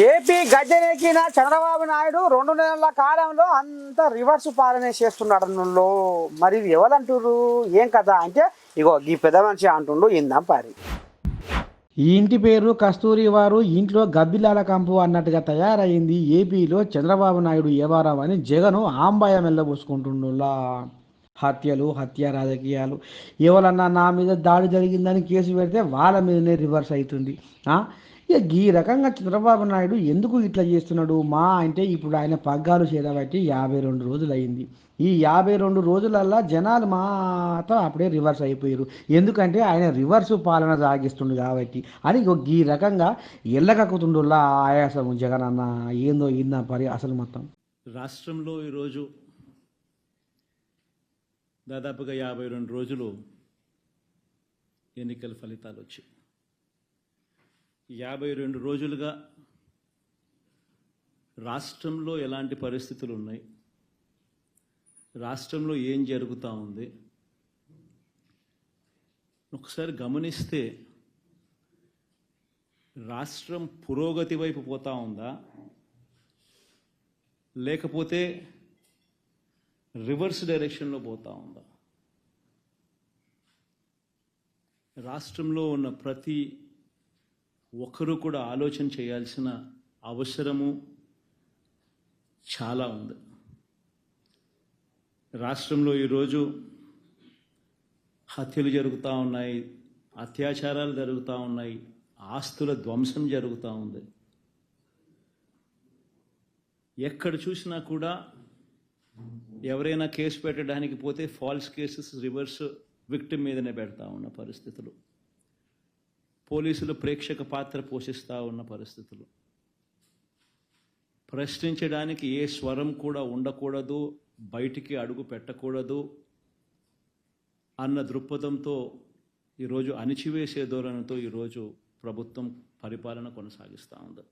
AP గద్దెనెక్కిన Chandrababu Naidu 2 నెలల కాలంలో అంత రివర్స్ పాలన చేస్తున్నాడు. మరి ఎవరంటారు ఏం కథ అంటే ఇగో ఈ పెద్ద మనిషి అంటుండు ఇందాం పారి. ఈ ఇంటి పేరు కస్తూరి వారు ఇంట్లో గబ్బిలాల కంపు అన్నట్టుగా తయారైంది ఏపీలో చంద్రబాబు నాయుడు వ్యవహారం అని జగను ఆంబాయం వెళ్ళబోసుకుంటుండులా. హత్య రాజకీయాలు, ఎవరన్నా నా మీద దాడి జరిగిందని కేసు పెడితే వాళ్ళ మీదనే రివర్స్ అవుతుంది. ఇక ఈ రకంగా చంద్రబాబు నాయుడు ఎందుకు ఇట్లా చేస్తున్నాడు మా అంటే ఇప్పుడు ఆయన పగ్గాలు చేరబట్టి 52 రోజులు అయింది. ఈ 52 రోజులల్లా జనాలు మాత్రం అప్పుడే రివర్స్ అయిపోయారు. ఎందుకంటే ఆయన రివర్స్ పాలన సాగిస్తుండు కాబట్టి అని ఈ రకంగా ఎల్లకక్కుతుండులా ఆయాసము జగన్ అన్న ఏందో ఇందా పరి అసలు మొత్తం రాష్ట్రంలో ఈరోజు దాదాపుగా 52 రోజులు ఎన్నికల ఫలితాలు వచ్చాయి. 52 రోజులుగా రాష్ట్రంలో ఎలాంటి పరిస్థితులు ఉన్నాయి, రాష్ట్రంలో ఏం జరుగుతూ ఉంది ఒకసారి గమనిస్తే రాష్ట్రం పురోగతి వైపు పోతా ఉందా లేకపోతే రివర్స్ డైరెక్షన్లో పోతా ఉందా? రాష్ట్రంలో ఉన్న ప్రతి ఒక్కరూ కూడా ఆలోచన చేయాల్సిన అవసరము చాలా ఉంది. రాష్ట్రంలో ఈరోజు హత్యలు జరుగుతూ ఉన్నాయి, అత్యాచారాలు జరుగుతూ ఉన్నాయి, ఆస్తుల ధ్వంసం జరుగుతూ ఉంది. ఎక్కడ చూసినా కూడా ఎవరైనా కేసు పెట్టడానికి పోతే ఫాల్స్ కేసెస్ రివర్స్ విక్టిమ్ మీదనే పెడతా ఉన్న పరిస్థితులు, పోలీసులు ప్రేక్షక పాత్ర పోషిస్తూ ఉన్న పరిస్థితులు, ప్రశ్నించడానికి ఏ స్వరం కూడా ఉండకూడదు, బయటికి అడుగు పెట్టకూడదు అన్న దృక్పథంతో ఈరోజు అణిచివేసే ధోరణితో ఈరోజు ప్రభుత్వం పరిపాలన కొనసాగిస్తూ ఉంది.